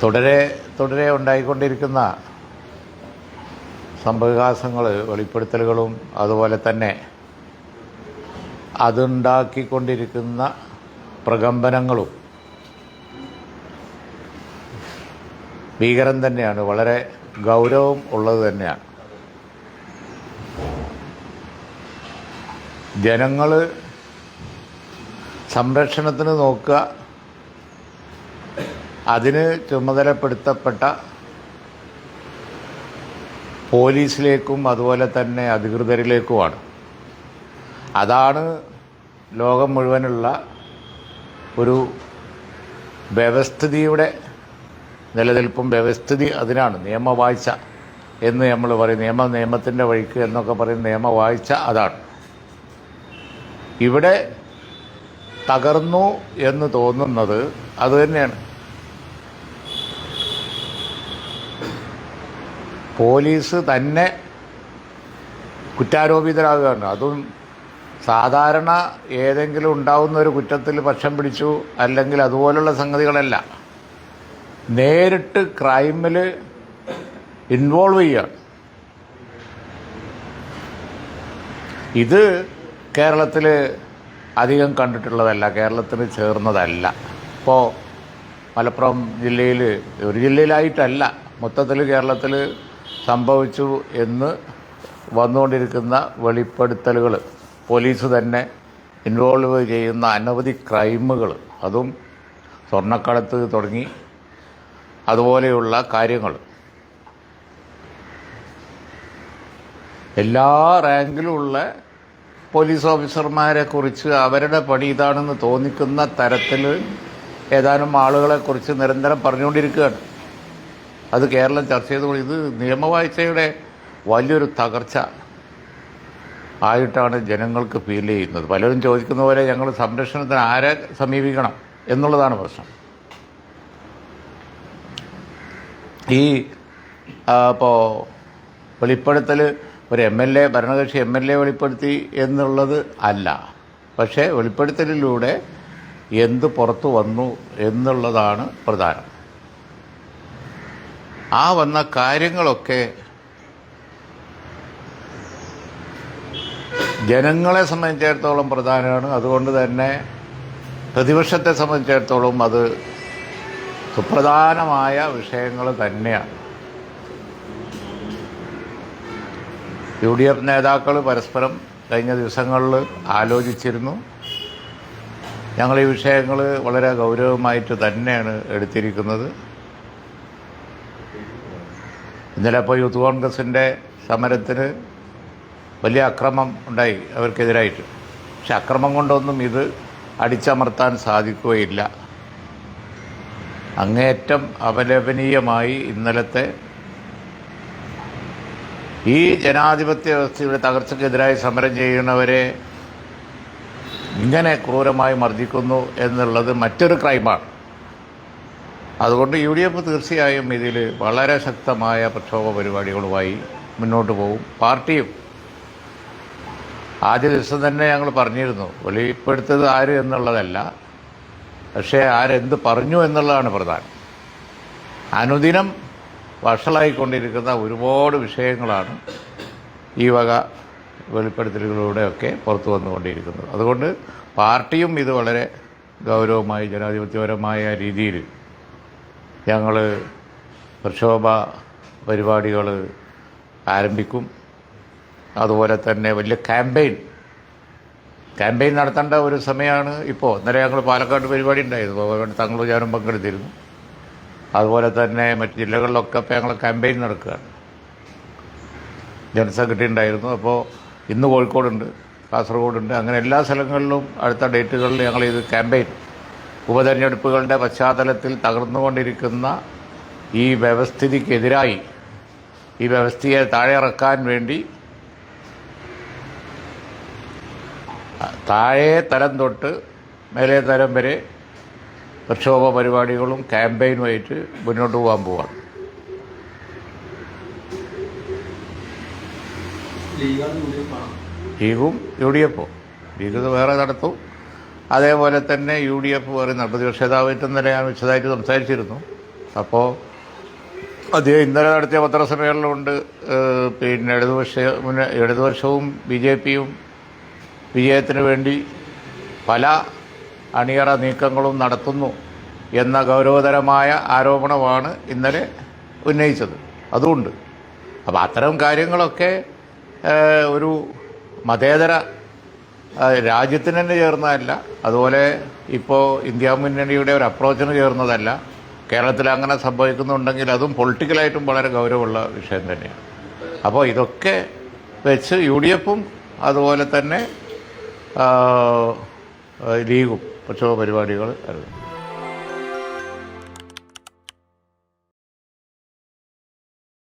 തുടരെ തുടരെ ഉണ്ടായിക്കൊണ്ടിരിക്കുന്ന സംഭവവികാസങ്ങൾ, വെളിപ്പെടുത്തലുകളും അതുപോലെ തന്നെ അതുണ്ടാക്കിക്കൊണ്ടിരിക്കുന്ന പ്രകമ്പനങ്ങളും ഭീകരം തന്നെയാണ്, വളരെ ഗൗരവം ഉള്ളത് തന്നെയാണ്. ജനങ്ങൾ സംരക്ഷണത്തിന് നോക്കുക, അതിന് ചുമതലപ്പെടുത്തപ്പെട്ട പോലീസിലേക്കും അതുപോലെ തന്നെ അധികൃതരിലേക്കുമാണ്. അതാണ് ലോകം മുഴുവനുള്ള ഒരു വ്യവസ്ഥിതിയുടെ നിലനിൽപ്പും. വ്യവസ്ഥിതി അതിനാണ് നിയമവാഴ്ച എന്ന് നമ്മൾ പറയും. നിയമത്തിൻ്റെ വഴിക്ക് എന്നൊക്കെ പറയും. നിയമവാഴ്ച അതാണ്. ഇവിടെ തകർന്നു എന്ന് തോന്നുന്നത് അതുതന്നെയാണ്. പോലീസ് തന്നെ കുറ്റാരോപിതരാകുകയാണ്. അതും സാധാരണ ഏതെങ്കിലും ഉണ്ടാവുന്ന ഒരു കുറ്റത്തിൽ പക്ഷം പിടിച്ചു അല്ലെങ്കിൽ അതുപോലുള്ള സംഗതികളല്ല, നേരിട്ട് ക്രൈമിൽ ഇൻവോൾവ് ചെയ്യുകയാണ്. ഒരു കേരളത്തിൽ അധികം കണ്ടിട്ടുള്ളതല്ല, കേരളത്തിന് ചേർന്നതല്ല. ഇപ്പോൾ മലപ്പുറം ജില്ലയിൽ, ഒരു ജില്ലയിലായിട്ടല്ല, മൊത്തത്തിൽ കേരളത്തിൽ സംഭവിച്ചു എന്ന് വന്നുകൊണ്ടിരിക്കുന്ന വെളിപ്പെടുത്തലുകൾ, പോലീസ് തന്നെ ഇൻവോൾവ് ചെയ്യുന്ന അനവധി ക്രൈമുകൾ, അതും സ്വർണ്ണക്കടത്ത് തുടങ്ങി അതുപോലെയുള്ള കാര്യങ്ങൾ എല്ലാ റാങ്കിലുമുള്ള പോലീസ് ഓഫീസർമാരെ കുറിച്ച് അവരുടെ പണി ഇതാണെന്ന് തോന്നിക്കുന്ന തരത്തിൽ ഏതാനും ആളുകളെക്കുറിച്ച് നിരന്തരം പറഞ്ഞുകൊണ്ടിരിക്കുകയാണ്. അത് കേരളം ചർച്ച ചെയ്തു. ഇത് നിയമവാഴ്ചയുടെ വലിയൊരു തകർച്ച ആയിട്ടാണ് ജനങ്ങൾക്ക് ഫീൽ ചെയ്യുന്നത്. പലരും ചോദിക്കുന്ന പോലെ ഞങ്ങൾ സംരക്ഷണത്തിന് ആരെ സമീപിക്കണം എന്നുള്ളതാണ് പ്രശ്നം. ഈ ഇപ്പോൾ വെളിപ്പെടുത്തൽ ഒരു ഭരണകക്ഷി എം എൽ എ വെളിപ്പെടുത്തി എന്നുള്ളത് അല്ല, പക്ഷേ വെളിപ്പെടുത്തലിലൂടെ എന്ത് പുറത്തു വന്നു എന്നുള്ളതാണ് പ്രധാനം. ആ വന്ന കാര്യങ്ങളൊക്കെ ജനങ്ങളെ സംബന്ധിച്ചിടത്തോളം പ്രധാനമാണ്. അതുകൊണ്ട് തന്നെ പ്രതിപക്ഷത്തെ സംബന്ധിച്ചിടത്തോളം അത് സുപ്രധാനമായ വിഷയങ്ങൾ തന്നെയാണ്. UDF നേതാക്കൾ പരസ്പരം കഴിഞ്ഞ ദിവസങ്ങളിൽ ആലോചിച്ചിരുന്നു. ഞങ്ങൾ ഈ വിഷയങ്ങൾ വളരെ ഗൗരവമായിട്ട് തന്നെയാണ് എടുത്തിരിക്കുന്നത്. ഇന്നലെ ഇപ്പോൾ യൂത്ത് കോൺഗ്രസിൻ്റെ സമരത്തിന് വലിയ അക്രമം ഉണ്ടായി അവർക്കെതിരായിട്ട്. പക്ഷെ അക്രമം കൊണ്ടൊന്നും ഇത് അടിച്ചമർത്താൻ സാധിക്കുകയില്ല. അങ്ങേയറ്റം അപലപനീയമായി ഇന്നലത്തെ ഈ ജനാധിപത്യ വ്യവസ്ഥയുടെ തകർച്ചയ്ക്കെതിരായി സമരം ചെയ്യുന്നവരെ ഇങ്ങനെ ക്രൂരമായി മർദ്ദിക്കുന്നു എന്നുള്ളത് മറ്റൊരു ക്രൈമാണ്. അതുകൊണ്ട് UDF തീർച്ചയായും ഇതിൽ വളരെ ശക്തമായ പ്രക്ഷോഭ പരിപാടികളുമായി മുന്നോട്ട് പോകും. പാർട്ടിയും ആദ്യ ദിവസം തന്നെ ഞങ്ങൾ പറഞ്ഞിരുന്നു, വെളിപ്പെടുത്തത് ആര് എന്നുള്ളതല്ല, പക്ഷേ ആരെന്ത് പറഞ്ഞു എന്നുള്ളതാണ് പ്രധാനം. അനുദിനം വഷളായിക്കൊണ്ടിരിക്കുന്ന ഒരുപാട് വിഷയങ്ങളാണ് ഈ വക വെളിപ്പെടുത്തലുകളിലൂടെയൊക്കെ പുറത്തു വന്നുകൊണ്ടിരിക്കുന്നത്. അതുകൊണ്ട് പാർട്ടിയും ഇത് വളരെ ഗൗരവമായി ജനാധിപത്യപരമായ രീതിയിൽ ഞങ്ങൾ പ്രക്ഷോഭ പരിപാടികൾ ആരംഭിക്കും. അതുപോലെ തന്നെ വലിയ ക്യാമ്പയിൻ നടത്തേണ്ട ഒരു സമയമാണ് ഇപ്പോൾ. ഇന്നലെ ഞങ്ങൾ പാലക്കാട് പരിപാടി ഉണ്ടായിരുന്നു, തങ്ങളും ഞാനും പങ്കെടുത്തിരുന്നു. അതുപോലെ തന്നെ മറ്റ് ജില്ലകളിലൊക്കെ ഇപ്പോൾ ഞങ്ങൾ ക്യാമ്പയിൻ നടക്കുകയാണ്. ജനറൽ സെക്രട്ടറി ഉണ്ടായിരുന്നു. അപ്പോൾ ഇന്ന് കോഴിക്കോടുണ്ട്, കാസർഗോഡുണ്ട്, അങ്ങനെ എല്ലാ സ്ഥലങ്ങളിലും അടുത്ത ഡേറ്റുകളിൽ ഞങ്ങൾ ഇത് ക്യാമ്പയിൻ, ഉപതെരഞ്ഞെടുപ്പുകളുടെ പശ്ചാത്തലത്തിൽ തകർന്നുകൊണ്ടിരിക്കുന്ന ഈ വ്യവസ്ഥിതിക്കെതിരായി, ഈ വ്യവസ്ഥയെ താഴെ ഇറക്കാൻ വേണ്ടി താഴെ തരം തൊട്ട് മേലേ തരം വരെ പ്രക്ഷോഭ പരിപാടികളും ക്യാമ്പയിനുമായിട്ട് മുന്നോട്ട് പോകാൻ പോവാണ്. ലീഗും UDF-ഉം ലീഗ് വേറെ നടത്തും. അതേപോലെ തന്നെ UDF വേറെ പ്രതിപക്ഷ നേതാവായിട്ട് ഇന്നലെ ഞാൻ വിശദമായിട്ട് സംസാരിച്ചിരുന്നു. അപ്പോൾ അദ്ദേഹം ഇന്നലെ നടത്തിയ പത്രസമ്മേളനമുണ്ട്. പിന്നെ ഇടതുപക്ഷവും ബി ജെ പിയും വിജയത്തിന് വേണ്ടി പല അണിയറ നീക്കങ്ങളും നടത്തുന്നു എന്ന ഗൗരവതരമായ ആരോപണമാണ് ഇന്നലെ ഉന്നയിച്ചത്. അതുകൊണ്ട് അപ്പോൾ അത്തരം കാര്യങ്ങളൊക്കെ ഒരു മതേതര രാജ്യത്തിന് തന്നെ ചേർന്നതല്ല. അതുപോലെ ഇപ്പോൾ ഇന്ത്യ മുന്നണിയുടെ ഒരു അപ്രോച്ചിന് ചേർന്നതല്ല. കേരളത്തിൽ അങ്ങനെ സംഭവിക്കുന്നുണ്ടെങ്കിൽ അതും പൊളിറ്റിക്കലായിട്ടും വളരെ ഗൗരവമുള്ള വിഷയം തന്നെയാണ്. അപ്പോൾ ഇതൊക്കെ വെച്ച് യു ഡി എഫും അതുപോലെ തന്നെ ലീഗും പ്രക്ഷോഭ പരിപാടികൾ